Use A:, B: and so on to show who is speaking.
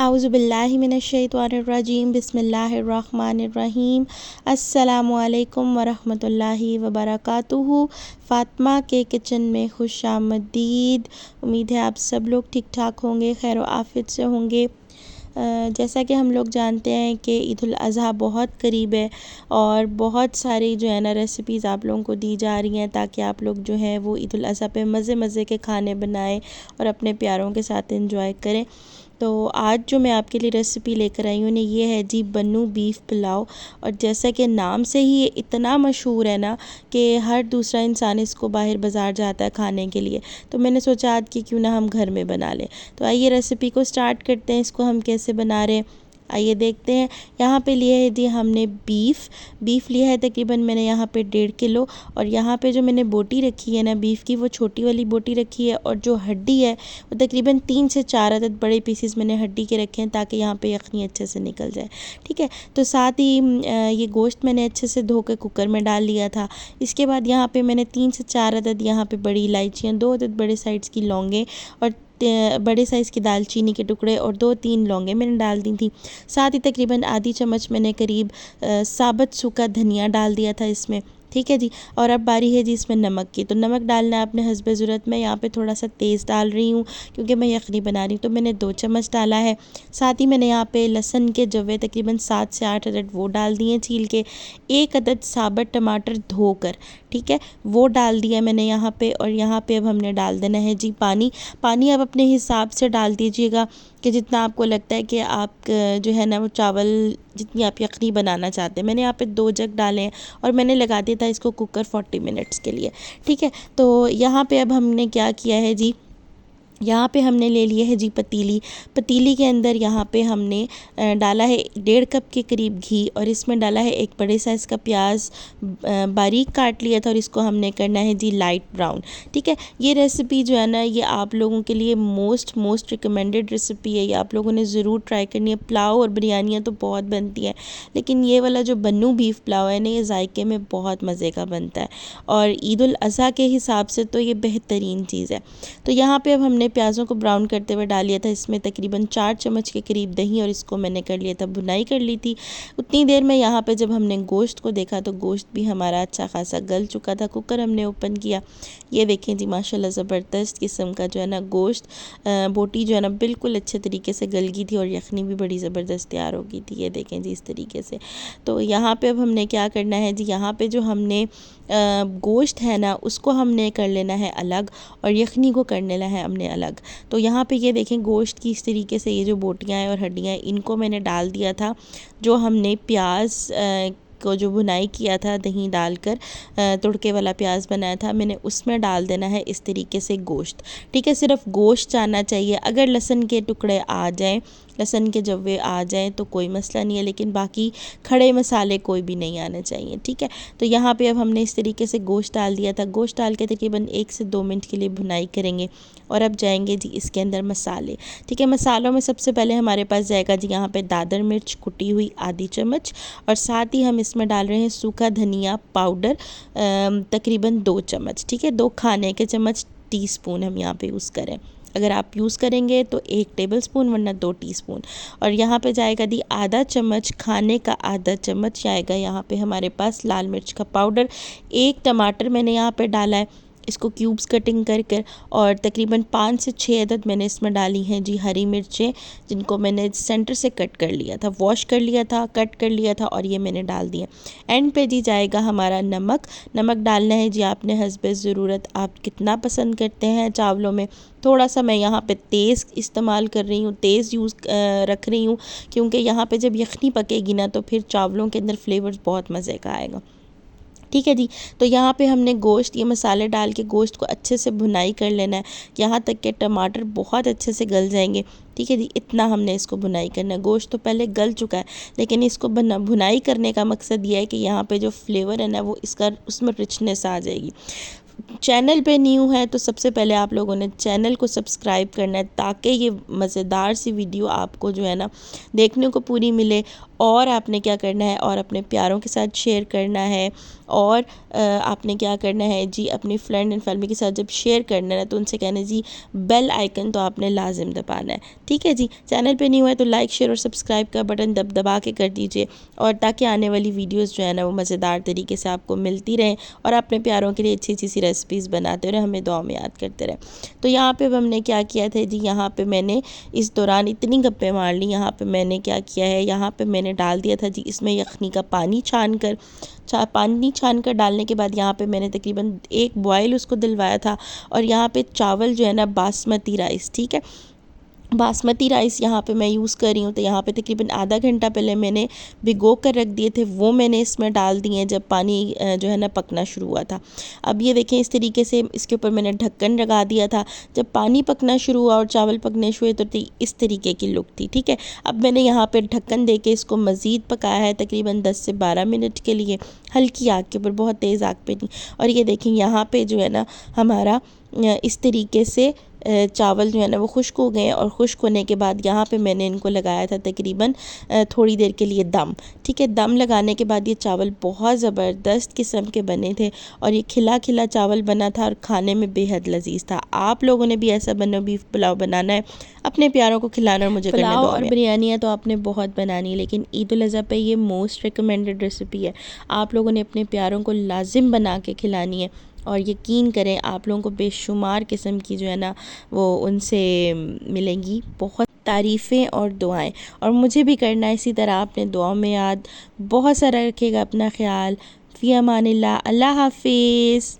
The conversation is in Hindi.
A: आउज़ुबिल्लाहि मिनश्शैतानिर्रजीम बिस्मिल्लाहिर्रहमानिर्रहीम अस्सलामुअलैकुम वरहमतुल्लाहि वबरकातुहू। फ़ातिमा के किचन में खुश आमदीद। उम्मीद है आप सब लोग ठीक ठाक होंगे, खैर व आफियत से होंगे। जैसा कि हम लोग जानते हैं कि ईद उल अज़हा बहुत करीब है और बहुत सारी जो है ना रेसिपीज़ आप लोगों को दी जा रही हैं ताकि आप लोग जो है वो ईद उल अज़हा पे मज़े मज़े के खाने बनाएं और अपने प्यारों के साथ एंजॉय करें। तो आज जो मैं आपके लिए रेसिपी लेकर आई हूँ ये है जी बन्नू बीफ पुलाव। और जैसा कि नाम से ही ये इतना मशहूर है ना कि हर दूसरा इंसान इसको बाहर बाज़ार जाता है खाने के लिए, तो मैंने सोचा आज कि क्यों ना हम घर में बना लें। तो आइए रेसिपी को स्टार्ट करते हैं, इसको हम कैसे बना रहे हैं आइए देखते हैं। यहाँ पे लिए है जी हमने बीफ लिया है तकरीबन मैंने यहाँ पे 1.5 किलो। और यहाँ पे जो मैंने बोटी रखी है ना बीफ की, वो छोटी वाली बोटी रखी है। और जो हड्डी है वो तकरीबन 3 से 4 अदद बड़े पीसेस मैंने हड्डी के रखे हैं ताकि यहाँ पे यखनी अच्छे से निकल जाए। ठीक है, तो साथ ही ये गोश्त मैंने अच्छे से धो के कुकर में डाल लिया था। इसके बाद यहाँ पे मैंने 3 से 4 अदद यहाँ पे बड़ी इलायचियाँ, 2 अदद बड़े साइज़ की लौंगे और बड़े साइज़ की दालचीनी के टुकड़े और 2-3 लौंगे मैंने डाल दी थी। साथ ही तकरीबन आधी चम्मच मैंने करीब साबुत सूखा धनिया डाल दिया था इसमें। ठीक है जी। और अब बारी है जी इसमें नमक की, तो नमक डालना है अपने हस्बे ज़रूरत। मैं यहाँ पे थोड़ा सा तेज़ डाल रही हूँ क्योंकि मैं यखनी बना रही हूँ, तो मैंने 2 चम्मच डाला है। साथ ही मैंने यहाँ पे लहसुन के जवे तकरीबन 7 से 8 अदद वो डाल दिए छील के। 1 अदद साबुत टमाटर धोकर, ठीक है, वो डाल दिया मैंने यहाँ पे। और यहाँ पे अब हमने डाल देना है जी पानी आप अपने हिसाब से डाल दीजिएगा कि जितना आपको लगता है कि आप जो है ना वो चावल जितनी आप यखनी बनाना चाहते हैं। मैंने यहाँ पे 2 जग डाले हैं और मैंने लगा दिया था इसको कुकर 40 मिनट्स के लिए। ठीक है, तो यहाँ पे अब हमने क्या किया है जी, यहाँ पे हमने ले लिए है जी पतीली के अंदर यहाँ पे हमने डाला है 1.5 कप के करीब घी। और इसमें डाला है एक बड़े साइज़ का प्याज बारीक काट लिया था और इसको हमने करना है जी लाइट ब्राउन। ठीक है, ये रेसिपी जो है ना ये आप लोगों के लिए मोस्ट रिकमेंडेड रेसिपी है, ये आप लोगों ने ज़रूर ट्राई करनी है। पुलाव और बिरयानियाँ तो बहुत बनती हैं, लेकिन ये वाला जो बन्नू बीफ पुलाव है ना ये जायके में बहुत मज़े का बनता है और ईद उल अज़हा के हिसाब से तो ये बेहतरीन चीज़ है। तो यहाँ पे अब हमने प्याज़ों को ब्राउन करते हुए डाल लिया था इसमें तकरीबन 4 चम्मच के करीब दही और इसको मैंने कर लिया था भुनाई कर ली थी। उतनी देर में यहाँ पे जब हमने गोश्त को देखा तो गोश्त भी हमारा अच्छा खासा गल चुका था। कुकर हमने ओपन किया, ये देखें जी माशाल्लाह ज़बरदस्त किस्म का जो है ना गोश्त बोटी जो है ना बिल्कुल अच्छे तरीके से गल गई थी और यखनी भी बड़ी ज़बरदस्त तैयार हो गई थी। ये देखें जी इस तरीके से। तो यहाँ पर अब हमने क्या करना है जी, यहाँ पर जो हमने गोश्त है ना उसको हमने कर लेना है अलग और यखनी को कर लेना है हमने अलग। तो यहाँ पे ये देखें गोश्त की इस तरीके से ये जो बोटियाँ हैं और हड्डियाँ हैं इनको मैंने डाल दिया था। जो हमने प्याज को जो भुनाई किया था दही डालकर तुड़के वाला प्याज बनाया था मैंने उसमें डाल देना है इस तरीके से गोश्त। ठीक है, सिर्फ गोश्त जाना चाहिए। अगर लहसुन के टुकड़े आ जाएं, लहसुन के जव्वे आ जाएं तो कोई मसला नहीं है, लेकिन बाकी खड़े मसाले कोई भी नहीं आने चाहिए। ठीक है, तो यहाँ पे अब हमने इस तरीके से गोश्त डाल दिया था। गोश्त डाल के तकरीबन 1 से 2 मिनट के लिए भुनाई करेंगे और अब जाएंगे जी इसके अंदर मसाले। ठीक है, मसालों में सबसे पहले हमारे पास जाएगा जी यहाँ पे दादर मिर्च कुटी हुई आधी चम्मच और साथ ही हम इसमें डाल रहे हैं सूखा धनिया पाउडर तकरीबन 2 चम्मच। ठीक है, 2 खाने के चम्मच टीस्पून हम यहाँ पे यूज़ करें। अगर आप यूज़ करेंगे तो 1 टेबलस्पून वरना 2 टीस्पून। और यहाँ पे जाएगा दी आधा चम्मच, खाने का आधा चम्मच जाएगा यहाँ पे हमारे पास लाल मिर्च का पाउडर। 1 टमाटर मैंने यहाँ पे डाला है, इसको क्यूब्स कटिंग कर कर। और तकरीबन 5 से 6 अदद मैंने इसमें डाली हैं जी हरी मिर्चें, जिनको मैंने सेंटर से कट कर लिया था, वॉश कर लिया था, कट कर लिया था और ये मैंने डाल दिया। एंड पे जी जाएगा हमारा नमक डालना है जी आपने हस्बे ज़रूरत, आप कितना पसंद करते हैं चावलों में। थोड़ा सा मैं यहाँ पे तेज़ इस्तेमाल कर रही हूँ, तेज़ यूज़ रख रही हूँ क्योंकि यहाँ पे जब यखनी पकेगी ना तो फिर चावलों के अंदर फ्लेवर बहुत मज़े का आएगा। ठीक है जी, तो यहाँ पे हमने गोश्त ये मसाले डाल के गोश्त को अच्छे से भुनाई कर लेना है यहाँ तक कि टमाटर बहुत अच्छे से गल जाएंगे। ठीक है जी, इतना हमने इसको भुनाई करना है। गोश्त तो पहले गल चुका है लेकिन इसको भुनाई करने का मकसद ये है कि यहाँ पे जो फ्लेवर है ना वो इसका उसमें रिचनेस आ जाएगी। चैनल पे न्यू है तो सबसे पहले आप लोगों ने चैनल को सब्सक्राइब करना है, ताकि ये मज़ेदार सी वीडियो आपको जो है ना देखने को पूरी मिले। और आपने क्या करना है, और अपने प्यारों के साथ शेयर करना है। और आपने क्या करना है जी, अपनी फ्रेंड एंड फैमिली के साथ जब शेयर करना है तो उनसे कहना है जी बेल आइकन तो आपने लाजिम दबाना है। ठीक है जी। चैनल पे न्यू है तो लाइक शेयर और सब्सक्राइब का बटन दबा के कर दीजिए, और ताकि आने वाली वीडियोस जो है ना वो मज़ेदार तरीके से आपको मिलती रहें, और अपने प्यारों के लिए अच्छी अच्छी सी रेसिपीज़ बनाते रहे, हमें दुआ में याद करते रहे। तो यहाँ पे अब हमने क्या किया था जी, यहाँ पे मैंने इस दौरान इतनी गप्पे मार ली। यहाँ पे मैंने क्या किया है, यहाँ पे मैंने डाल दिया था जी इसमें यखनी का पानी पानी छान कर डालने के बाद यहाँ पे मैंने तकरीबन एक बॉयल उसको दिलवाया था। और यहाँ पे चावल जो है ना बासमती राइस, ठीक है, बासमती राइस यहाँ पे मैं यूज़ कर रही हूँ। तो यहाँ पे तकरीबन आधा घंटा पहले मैंने भिगो कर रख दिए थे, वो मैंने इसमें डाल दिए जब पानी जो है ना पकना शुरू हुआ था। अब ये देखें, इस तरीके से इसके ऊपर मैंने ढक्कन लगा दिया था। जब पानी पकना शुरू हुआ और चावल पकने शुरू हुए तो इस तरीके की लुक थी। ठीक है, अब मैंने यहाँ पर ढक्कन दे के इसको मज़ीद पकाया है तकरीबन 10 से 12 मिनट के लिए, हल्की आग के ऊपर, बहुत तेज़ आग पे नहीं। और ये देखें यहाँ पे जो है ना हमारा इस तरीके से चावल जो है ना वो खुश्क हो गए हैं। और खुश्क होने के बाद यहाँ पे मैंने इनको लगाया था तकरीबन थोड़ी देर के लिए दम। ठीक है, दम लगाने के बाद ये चावल बहुत ज़बरदस्त किस्म के बने थे, और ये खिला खिला चावल बना था और खाने में बेहद लजीज था। आप लोगों ने भी ऐसा बीफ पुलाव बनाना है, अपने प्यारों को खिलाना, और मुझे पुलाव और बिरयानी है तो आपने बहुत बनानी है, लेकिन ईद उल अज़हा पे ये मोस्ट रिकमेंडेड रेसिपी है। आप लोगों ने अपने प्यारों को लाजिम बना के खिलानी है, और यकीन करें आप लोगों को बेशुमार किस्म की जो है ना वो उनसे मिलेंगी बहुत तारीफ़ें और दुआएं। और मुझे भी करना है इसी तरह, आपने दुआ में याद। बहुत सारा रखिएगा अपना ख्याल। फ़ी अमानिल्लाह, अल्लाह हाफिज़।